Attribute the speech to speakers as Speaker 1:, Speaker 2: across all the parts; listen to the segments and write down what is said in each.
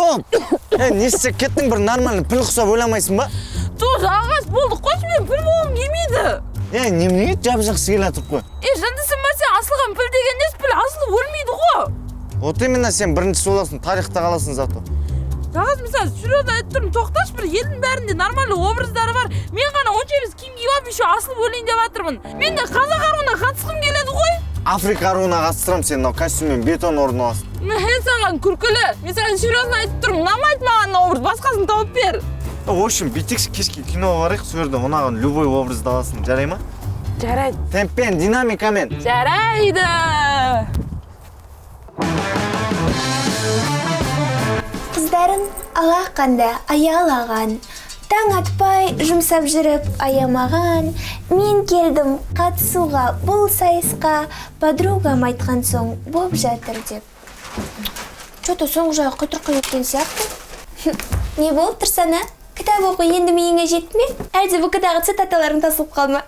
Speaker 1: Стоп! Не істеп кеттің, бір нормальный піл құсап ойламайсың ба?
Speaker 2: Тоже ағаш болды, қойшы мен піл болғым келмейді.
Speaker 1: Немене жап-жақсы келатып қой.
Speaker 2: Жындысың ба сен, асылған піл деген несі, піл асылы өлмейді ғой.
Speaker 1: Вот именно сен біріншісі боласың, тарихта қаласың зато.
Speaker 2: Ағаш, мысалы, жүреді айтып тұрмын, тоқташы, бір елдің бәрінде нормальный образдары бар. Мен ғана онша емес киім киіп алып, еще асылып өлейін деп жатырмын. Мен де қазақ аруына қатысқым келеді ғой.
Speaker 1: Африка аруына қатыстырам, сен мынау костюммен бетон орналасың.
Speaker 2: Мен саған күлкілі. Мен саған серьезно айтып тұрмын, ұнамайды маған образ, басқасын тауып бер.
Speaker 1: В общем, бүйтейікші, кешке киноға барайық, сол жерде ұнаған любой образды аласың, жарай ма?
Speaker 2: Жарайды.
Speaker 1: Темппен, динамикамен.
Speaker 2: Жарайды.
Speaker 3: Қыздарын алақанда аялаған, таң атпай жұмсап жүріп аямаған, мен келдім қатысуға бұл сайысқа, подругам айтқан соң боп жатыр деп. Что-то соңғы жағы құйтырқы еткен сияқты. Не болып тұрсана? Кітап оқу енді миыңа жетті ме? Әлде бұқыдағы цитаталарың тасылып қалма?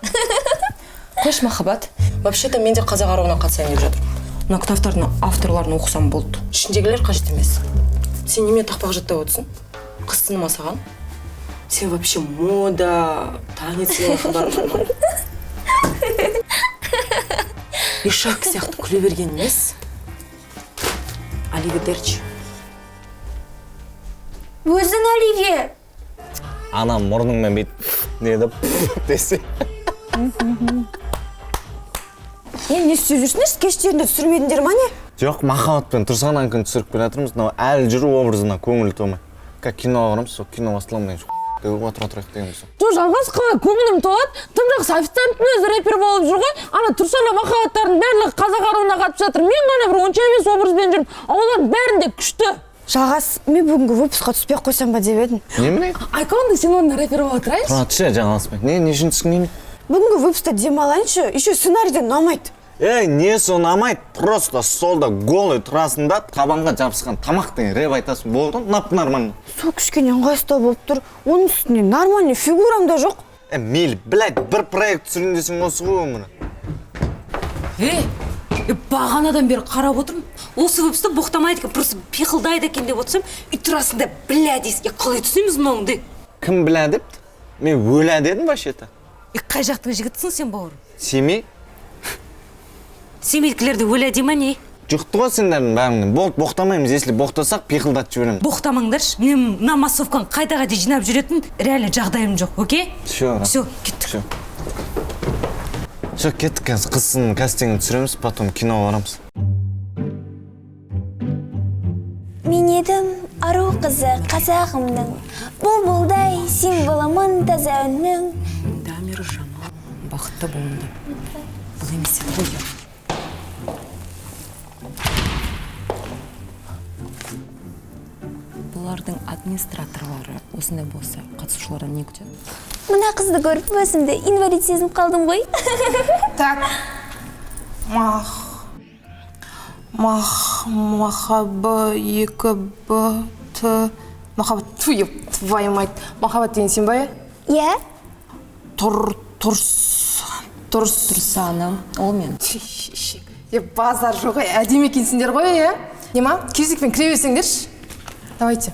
Speaker 4: Қойш, махаббат. Вообще-то мен де қазақ аруына қатысайын деп жатырмын. Мына кітаптардың авторларын оқысам болды. Ішіндегілер қажет емес. Сен неме тақпақ жаттап отырсың? Қыз тыныма саған? Сен вообще мода, танец хабарың бар ма? Ишак сияқты күле берген емес. Аливидерчи.
Speaker 3: Өзің Оливия.
Speaker 1: Анам мұрныңмен бүйтіп деді десе.
Speaker 4: Не істеп жүрсіңдер? Кештерінде түсірмедіңдер ма не?
Speaker 1: Жоқ, махаббатпен тұрсаннан күн түсіріп келе жатырмыз, но әлі жүру образына көңіл толмай. Как киноға барамыз, сол кино басталмай отырайық дегенбіз.
Speaker 2: Жалғас қалай көңілім толады, тым жақсы официанттың өзі рэпер болып жүр ғой. Ана Тұрсана махаббаттардың барлығы қазақ аруына қатысып жатыр. Мен ғана бір онша емес образбен жүрмін, олардың бәрінде күшті.
Speaker 4: Жалғас, мен бүгінгі выпускқа түспей қойсам ба деп едім.
Speaker 1: Немене?
Speaker 2: Айконды сен орнына рэпер болып отырайыншы.
Speaker 1: Тұра түше, жаңыласпай. Не үшін түскің келмейді?
Speaker 4: Бүгінгі выпуска демалайыншы, еще сценарийден ұнамайды.
Speaker 1: Несі ұнамайды, просто столда голый тұрасың да, қабанға жабысқан тамақ деген рэп айтасың, болды, нормально.
Speaker 4: Сол кішкене ыңғайсыздау болып тұр, оның үстіне нормальный фигурам да жоқ.
Speaker 1: Мейлі, блядь, бір проект түсірейін десең осы ғой өмірі.
Speaker 5: Бағанадан бері қарап отырмын. Осы выпуста боқтамайды екен, просто пиқылдайды екен деп отырсам, үй турасында біля дейске қалай түсеміз мынауыңды?
Speaker 1: Кім біля депті? Мен өлә дедім вообще-то.
Speaker 5: Қай жақтың жігітсің сен бауыр?
Speaker 1: Семей?
Speaker 5: Семейдікілерді өлә дей не?
Speaker 1: Жұқты ғой сендердің бәріңнен. Боқтамаймыз, если боқтасақ пиқылдатып жібереміз.
Speaker 5: Боқтамаңдаршы, мен мына массовканы қайдаға де жинап жүретін реально жағдайым жоқ, окей?
Speaker 1: Все,
Speaker 5: кеттік.
Speaker 1: Все, кеттік, қызсын кастингін түсіреміз, потом киноға барамыз.
Speaker 3: Мен едім ару қызы қазағымның, бұлбұлдай символымын таза үннің.
Speaker 4: Дамир Жамал, бақытты болыңды. Бұл емес еді ғой. Бұлардың администраторлары осындай болса, қатысушылардан не күтеді?
Speaker 3: Мына қызды көріп, өзімді инвалид сезініп қалдым ғой.
Speaker 6: Так, махаббат, екі б, махаббат, твою мать, махаббат деген сен ба,
Speaker 3: Иә?
Speaker 4: Тұрсаны, ол мен.
Speaker 6: Базар жоқ, әдемі екенсіңдер ғой, е? Нема, кезекпен кіре берсеңдерші. Давайте.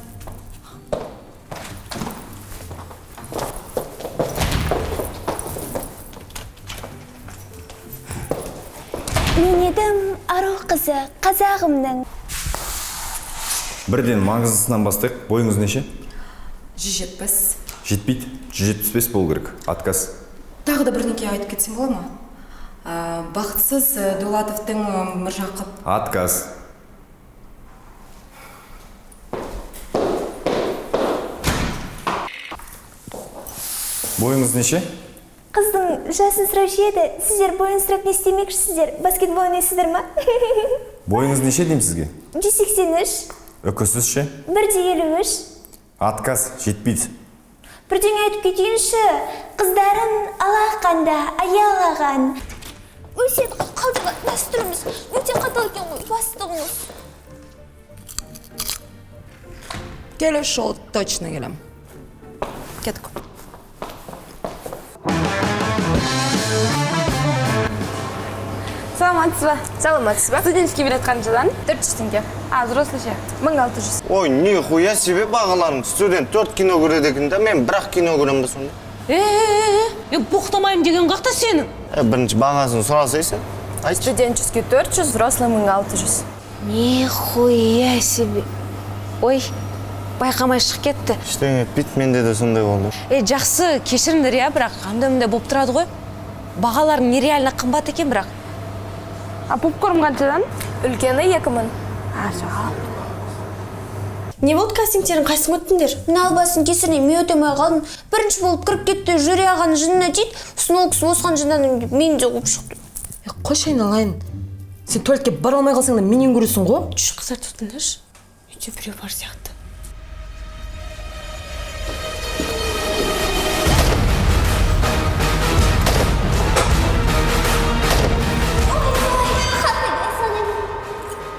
Speaker 3: Мен едім ару қызы қазағымның.
Speaker 7: Бірден маңыздысынан бастайық. Бойыңыз неше?
Speaker 4: 170.
Speaker 7: Жетпейді. 175 болу керек. Отказ.
Speaker 4: Тағы да бірнеке айтып кетсем бола ма? Бақытсыз Дулатовтың Міржақып.
Speaker 7: Отказ. Бойыңыз неше?
Speaker 3: Қыздың жасын сұрап еді. Сіздер бойын сұрап не істемекшісіздер? Баскетбол ойнайсыздар ма?
Speaker 7: Бойыңыз неше деймін сізге?
Speaker 3: 183.
Speaker 7: Үкісіз ше?
Speaker 3: 153.
Speaker 7: Отказ. Жетпейді.
Speaker 3: Бірдеңе айтып кетейінші. Қыздарын алақанда аялаған. Өсет қалдыға дәстүріміз. Өте қатал екен ғой, бастығымыз.
Speaker 4: Келесі жолы точно келем. Кеттік.
Speaker 2: Салам
Speaker 8: саламатсыз ба?
Speaker 3: Саламатсыз ба?
Speaker 8: Студенческий билет қаншадан?
Speaker 3: 400 теңге.
Speaker 8: Взрослый ше?
Speaker 3: 1600.
Speaker 1: Ой, нихуя себе бағаларың. Студент 4 кино көреді екен да, мен бірақ кино көрем ба сонда?
Speaker 5: Боқтамайым деген қақта сенің?
Speaker 1: Бірінші бағасын сұрасайсың. Айтшы.
Speaker 8: Студенческий 400, взрослый 1600.
Speaker 3: Нихуя себе.
Speaker 2: Ой, байқамай шығып кетті.
Speaker 1: Ештеңе етпейді, менде де сондай болды.
Speaker 2: Жақсы, кешіріңдер иә, бірақ анда-мында болып тұрады ғой. Бағалар нереально қымбат екен бірақ.
Speaker 8: Попкорн қаншадан?
Speaker 3: Үлкені 2000. Не болды кастингтерін қайсың өттіңдер? Мына албасын кесіріне мен өтемей қалдым. Бірінші болып кіріп кетті, жүре аған жынына тиді. Сосын ол кісі осыған жындан мен де қуып шықты.
Speaker 4: Қойшы айналайын. Сен туалетке бара алмай қалсаң да менен көресің ғой.
Speaker 2: Жүш қыздар тұтыңдаршы. Үйде біреу бар сияқты.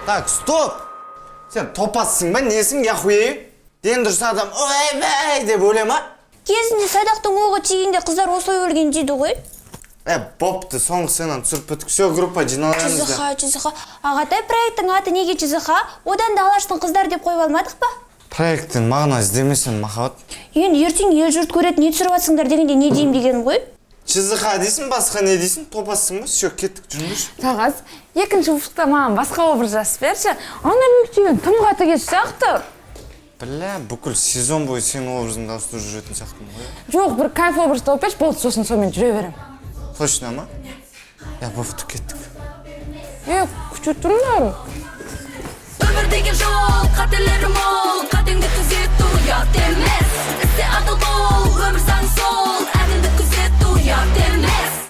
Speaker 1: Так, стоп! Сен топассың ба, несің, яхуей? Ден дұрыс адам, ой, деп өле ма?
Speaker 3: Кезінде садақтың оғы тигенде қыздар осылай өлген дейді ғой.
Speaker 1: Бопты, соңғы сенен түсіріп бітік. Все, группа жиналарыңызда.
Speaker 3: Чызыха. Ағатай, проекттің аты неге Чызыха? Одан да Алаштың қыздар деп қойып алмадық па?
Speaker 1: Проекттен мағына іздемесен, махаббат.
Speaker 3: Енді ертең ел жұрт көреді, не түсіріп атсыңдар дегенде не деймін деген ғой?
Speaker 1: Чызыха дейсің, басқа не дейсің? Топассың ба? Все, кеттік, жүрмеш.
Speaker 2: Тағаз, екінші выпускта маған басқа образ жазып берші. Ана мектебен тым қатыгез сияқты.
Speaker 1: Бля, бүкіл сезон бойы сенің образыңды ауыстырып жүретін сияқтымын ғой.
Speaker 2: Жоқ, бір кайф образ тауып берші, болды, сосын сонымен жүре берем.
Speaker 1: Точно ма? Бофты кеттік.
Speaker 2: Күшті тұрыңдар.
Speaker 9: Өмір деген жол, қателері мол, қатеңді түзету ұят емес.